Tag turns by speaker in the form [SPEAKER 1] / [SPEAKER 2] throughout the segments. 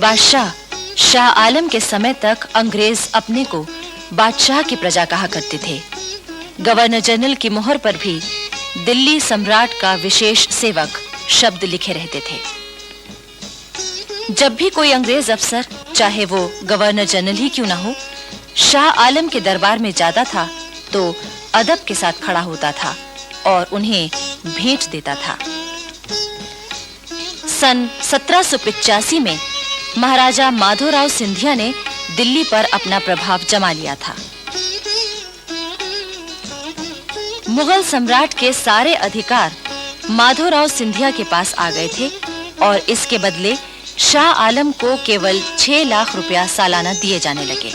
[SPEAKER 1] बादशाह शाह आलम के समय तक अंग्रेज अपने को बादशाह की प्रजा कहा करते थे। गवर्नर जनरल की मोहर पर भी दिल्ली सम्राट का विशेष सेवक शब्द लिखे रहते थे। जब भी कोई अंग्रेज अफसर, चाहे वो गवर्नर जनरल ही क्यों ना हो, शाह आलम के दरबार में जाता था तो अदब के साथ खड़ा होता था और उन्हें भेंट देता था। सन 1785 में महाराजा माधोराव सिंधिया ने दिल्ली पर अपना प्रभाव जमा लिया था। मुगल सम्राट के सारे अधिकार माधोराव सिंधिया के पास आ गए थे और इसके बदले शाह आलम को केवल 6 लाख रुपया सालाना दिए जाने लगे।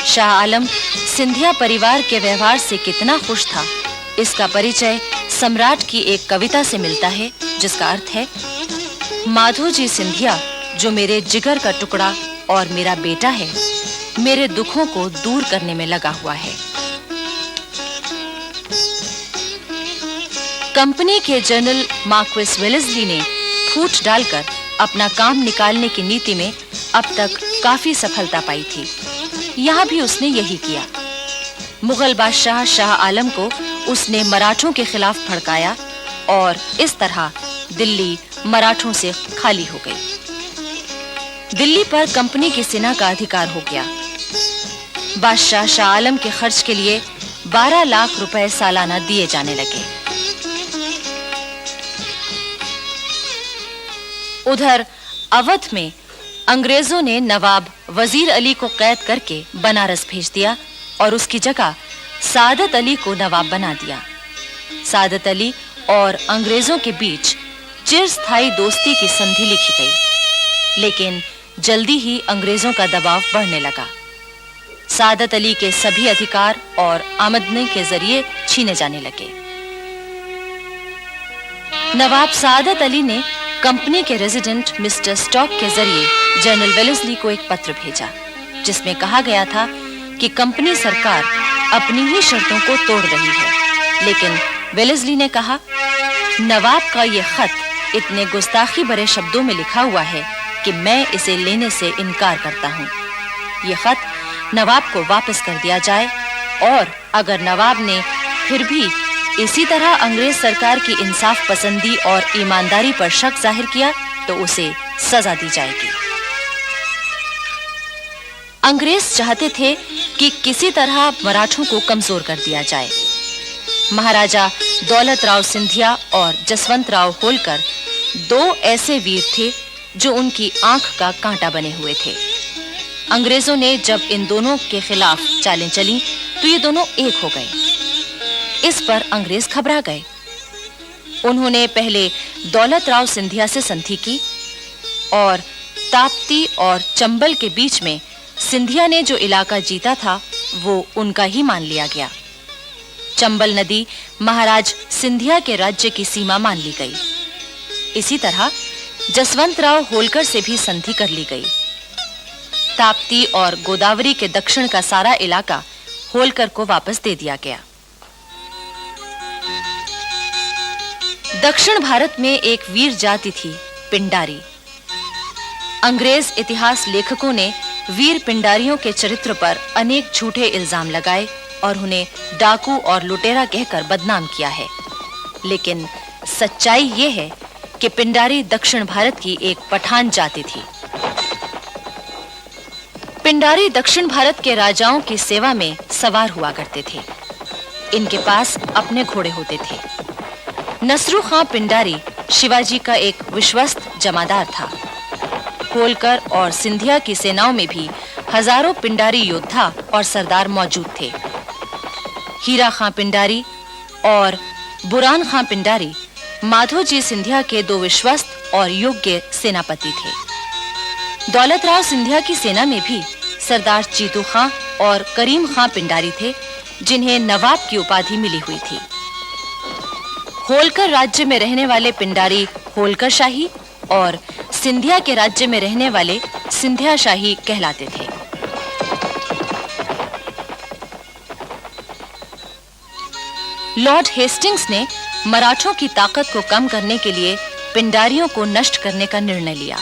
[SPEAKER 1] शाह आलम सिंधिया परिवार के व्यवहार से कितना खुश था, इसका परिचय सम्राट की एक कविता से मिलता है, जिसका अर्थ है, माधोजी सिंधिया जो मेरे जिगर का टुकड़ा और मेरा बेटा है, मेरे दुखों को दूर करने में लगा हुआ है। कंपनी के जनरल मार्क्विस वेलेस्ली ने फूट डालकर अपना काम निकालने की नीति में अब तक काफी सफलता पाई थी। यहाँ भी उसने यही किया। मुगल बादशाह शाह आलम को उसने मराठों के खिलाफ भड़काया और इस तरह दिल्ली मराठों से खाली हो गई। दिल्ली पर कंपनी की सेना का अधिकार हो गया। बादशाह शाह आलम के खर्च के लिए 12 लाख रुपए सालाना दिए जाने लगे। उधर अवध में अंग्रेजों ने नवाब वजीर अली को कैद करके बनारस भेज दिया और उसकी जगह सादत अली को नवाब बना दिया। सादत अली और अंग्रेजों के बीच चिरस्थायी दोस्ती की संधि लिखी गई, लेकिन जल्दी ही अंग्रेजों का दबाव बढ़ने लगा। सादत अली के सभी अधिकार और आमदनी के जरिए छीने जाने लगे। नवाब सादत अली ने कंपनी के रेजिडेंट मिस्टर स्टॉक के जरिए जनरल वेलेस्ली को एक पत्र भेजा, जिसमें कहा गया था कि कंपनी सरकार अपनी ही शर्तों को तोड़ रही है। लेकिन वेलेस्ली ने कहा, नवाब का यह खत इतने गुस्ताखी भरे शब्दों में लिखा हुआ है कि मैं इसे लेने से इनकार करता हूँ। यह खत नवाब को वापस कर दिया जाए और अगर नवाब ने फिर भी इसी तरह अंग्रेज सरकार की इंसाफ पसंदी और ईमानदारी पर शक जाहिर किया तो उसे सजा दी जाएगी। अंग्रेज चाहते थे कि किसी तरह मराठों को कमजोर कर दिया जाए। महाराजा दौलत राव सिंधिया और जसवंत राव होलकर 2 ऐसे वीर थे जो उनकी आंख का कांटा बने हुए थे। अंग्रेजों ने जब इन दोनों के खिलाफ चालें चली तो ये दोनों एक हो गए। इस पर अंग्रेज घबरा गए। उन्होंने पहले दौलत राव सिंधिया से संधि की और ताप्ती और चंबल के बीच में सिंधिया ने जो इलाका जीता था वो उनका ही मान लिया गया। चंबल नदी महाराज सिंधिया के राज्य की सीमा मान ली गई। इसी तरह जसवंत राव होलकर से भी संधि कर ली गई। ताप्ती और गोदावरी के दक्षिण का सारा इलाका होलकर को वापस दे दिया गया। दक्षिण भारत में एक वीर जाति थी, पिंडारी। अंग्रेज इतिहास लेखकों ने वीर पिंडारियों के चरित्र पर अनेक झूठे इल्जाम लगाए और उन्हें डाकू और लुटेरा कहकर बदनाम किया है। लेकिन सच्चाई ये है कि पिंडारी दक्षिण भारत की एक पठान जाति थी। पिंडारी दक्षिण भारत के राजाओं की सेवा में सवार हुआ करते थे। इनके पास अपने घोड़े होते थे। नसरू खां पिंडारी शिवाजी का एक विश्वस्त जमादार था। होलकर और सिंधिया की सेनाओं में भी हजारों पिंडारी योद्धा और सरदार मौजूद थे। हीरा खां पिंडारी और बुरान खां पिंडारी माधोजी सिंधिया के 2 विश्वस्त और योग्य सेनापति थे। दौलत राव सिंधिया की सेना में भी सरदार चीतू खां और करीम खां पिंडारी थे, जिन्हें नवाब की उपाधि मिली हुई थी। होलकर राज्य में रहने वाले पिंडारी होलकर शाही और सिंधिया के राज्य में रहने वाले सिंधिया शाही कहलाते थे। लॉर्ड हेस्टिंग्स ने मराठों की ताकत को कम करने के लिए पिंडारियों को नष्ट करने का निर्णय लिया।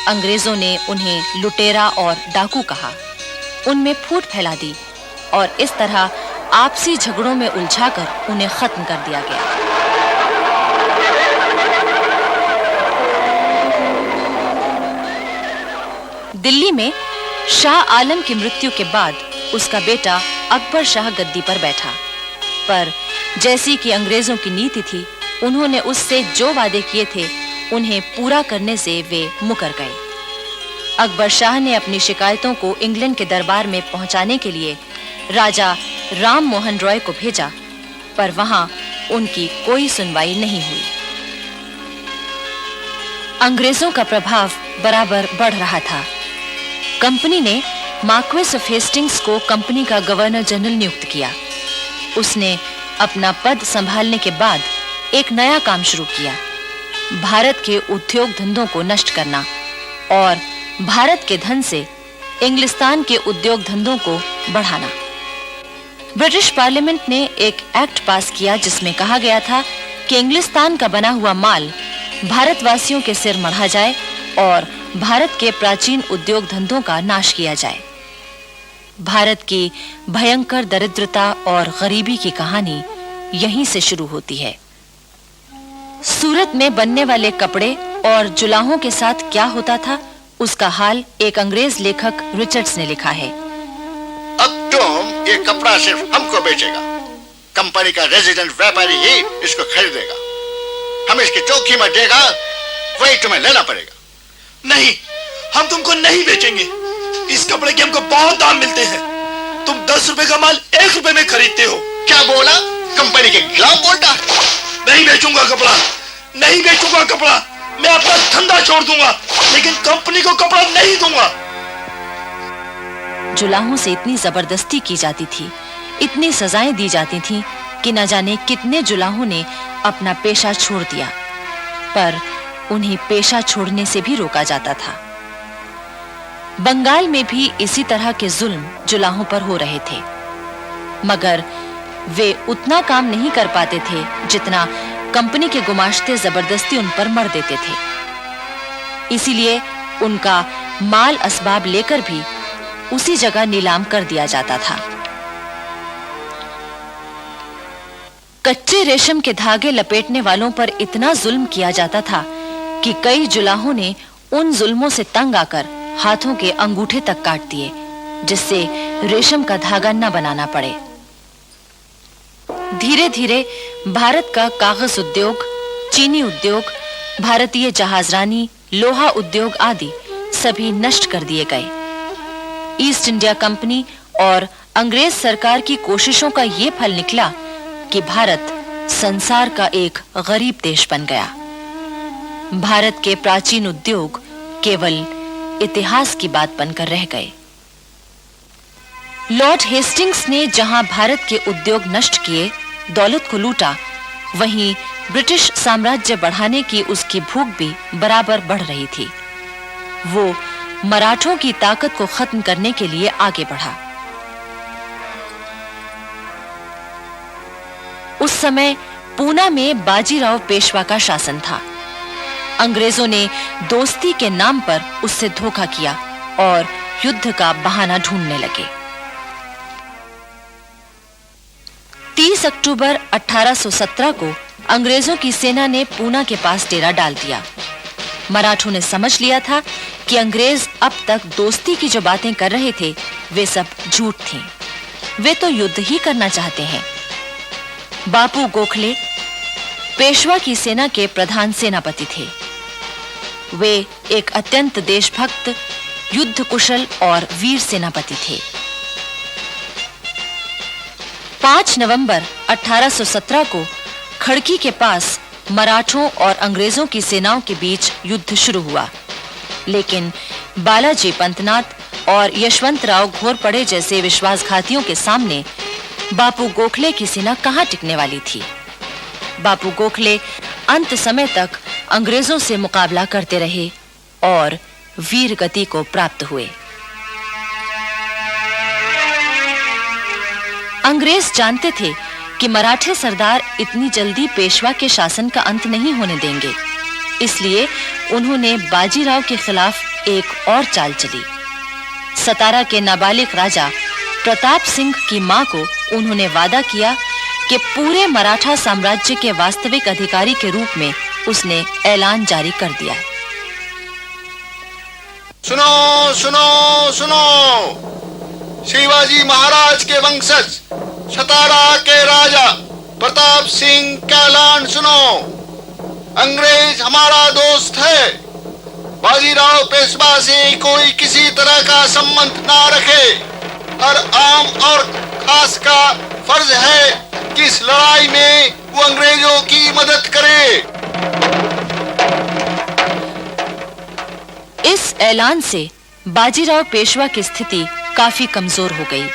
[SPEAKER 1] अंग्रेजों ने उन्हें लुटेरा और डाकू कहा, उनमें फूट फैला दी और इस तरह आपसी झगड़ों में उलझाकर उन्हें खत्म कर दिया गया। दिल्ली में शाह आलम की मृत्यु के बाद उसका बेटा अकबर शाह गद्दी पर बैठा, पर जैसी कि अंग्रेजों की नीति थी, उन्होंने उससे जो वादे किए थे उन्हें पूरा करने से वे मुकर गए। अकबर शाह ने अपनी शिकायतों को इंग्लैंड के दरबार में पहुंचाने के लिए राजा राम मोहन रॉय को भेजा, पर वहां उनकी कोई सुनवाई नहीं हुई। अंग्रेजों का प्रभाव बराबर बढ़ रहा था। कंपनी ने मार्क्वेस ऑफ हेस्टिंग्स को कंपनी का गवर्नर जनरल नियुक्त किया। उसने अपना पद संभालने के बाद एक नया काम शुरू किया, भारत के उद्योग धंधों को नष्ट करना और भारत के धन से इंग्लिस्तान के उद्योग धंधों को बढ़ाना। ब्रिटिश पार्लियामेंट ने एक एक्ट पास किया जिसमें कहा गया था कि इंग्लिस्तान का बना हुआ माल भारतवासियों के सिर मढ़ा जाए और भारत के प्राचीन उद्योग धंधों का नाश किया जाए। भारत की भयंकर दरिद्रता और गरीबी की कहानी यहीं से शुरू होती है। सूरत में बनने वाले कपड़े और जुलाहों के साथ क्या होता था, उसका हाल एक अंग्रेज लेखक रिचर्ड्स ने लिखा है।
[SPEAKER 2] अब तुम ये कपड़ा सिर्फ हमको बेचेगा, कंपनी का रेजिडेंट व्यापारी ही इसको खरीदेगा। हम इसकी जो कीमत देगा वही तुम्हें लेना पड़ेगा।
[SPEAKER 3] नहीं, हम तुमको नहीं बेचेंगे। इस कपड़े के हमको बहुत दाम मिलते हैं। तुम 10 रुपए का माल 1 रुपए में खरीदते हो।
[SPEAKER 2] क्या बोला? कंपनी के खिलाफ बोलता?
[SPEAKER 3] नहीं बेचूंगा कपड़ा, नहीं बेचूंगा कपड़ा। मैं अपना धंधा छोड़ दूंगा, लेकिन कंपनी को कपड़ा नहीं दूंगा।
[SPEAKER 1] जुलाहों से इतनी जबरदस्ती की जाती थी, इतनी सजाएं दी जाती थीं कि न जाने कितने जुलाहों ने अपना पेशा छोड़ दिया, पर उन्हें पेशा छोड़ने से भी रोका जाता था। बंगाल में भी इसी तरह के जुल्म जुलाहों पर हो रहे थे, मगर वे उतना काम नहीं कर पाते थे जितना कंपनी के गुमाश्ते जबरदस्ती उन पर मर देते थे। इसीलिए उनका माल असबाब लेकर भी उसी जगह नीलाम कर दिया जाता था। कच्चे रेशम के धागे लपेटने वालों पर इतना जुल्म किया जाता था कि कई जुलाहों ने उन जुल्मों से तंग आकर हाथों के अंगूठे तक काट दिए, जिससे रेशम का धागा न बनाना पड़े। धीरे-धीरे भारत का कागज उद्योग, चीनी उद्योग, भारतीय जहाजरानी, लोहा उद्योग आदि सभी नष्ट कर दिए गए। ईस्ट इंडिया कंपनी और अंग्रेज सरकार की कोशिशों का ये फल निकला कि भारत संसार का एक गरीब देश बन गया। भारत के प्राचीन उद्योग केवल इतिहास की बात बनकर रह गए। लॉर्ड हेस्टिंग्स ने जहां भारत के उद्योग नष्ट किए, दौलत को लूटा, वहीं ब्रिटिश साम्राज्य बढ़ाने की उसकी भूख भी बराबर बढ़ रही थी। वो मराठों की ताकत को खत्म करने के लिए आगे बढ़ा। उस समय पूना में बाजीराव पेशवा का शासन था। अंग्रेजों ने दोस्ती के नाम पर उससे धोखा किया और युद्ध का बहाना ढूंढने लगे। 30 अक्टूबर 1817 को अंग्रेजों की सेना ने पूना के पास डेरा डाल दिया। मराठों ने समझ लिया था कि अंग्रेज अब तक दोस्ती की जो बातें कर रहे थे वे सब झूठ थीं। वे तो युद्ध ही करना चाहते हैं। बापू गोखले पेशवा की सेना के प्रधान सेनापति थे। वे एक अत्यंत देशभक्त, युद्ध कुशल और वीर सेनापति थे। 5 नवंबर 1817 को खड़की के पास मराठों और अंग्रेजों की सेनाओं के बीच युद्ध शुरू हुआ, लेकिन बालाजी पंतनाथ और यशवंतराव घोरपड़े जैसे विश्वासघातियों के सामने बापू गोखले की सेना कहां टिकने वाली थी। बापू गोखले अंत समय तक अंग्रेजों से मुकाबला करते रहे और वीर गति को प्राप्त हुए। अंग्रेज जानते थे कि मराठे सरदार इतनी जल्दी पेशवा के शासन का अंत नहीं होने देंगे। इसलिए उन्होंने बाजीराव के खिलाफ एक और चाल चली। सतारा के नाबालिग राजा प्रताप सिंह की मां को उन्होंने वादा किया कि पूरे मराठा साम्राज्य के वास्तविक अधिकारी के रूप में उसने ऐलान जारी कर दिया।
[SPEAKER 2] सुनो सुनो सुनो, शिवाजी महाराज के वंशज सतारा के राजा प्रताप सिंह का ऐलान सुनो। अंग्रेज हमारा दोस्त है। बाजीराव पेशवा से कोई किसी तरह का संबंध ना रखे। हर आम और खास का फर्ज है कि इस लड़ाई में वो अंग्रेजों की मदद करे।
[SPEAKER 1] इस ऐलान से बाजीराव पेशवा की स्थिति काफी कमजोर हो गई।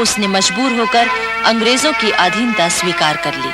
[SPEAKER 1] उसने मजबूर होकर अंग्रेजों की अधीनता स्वीकार कर ली।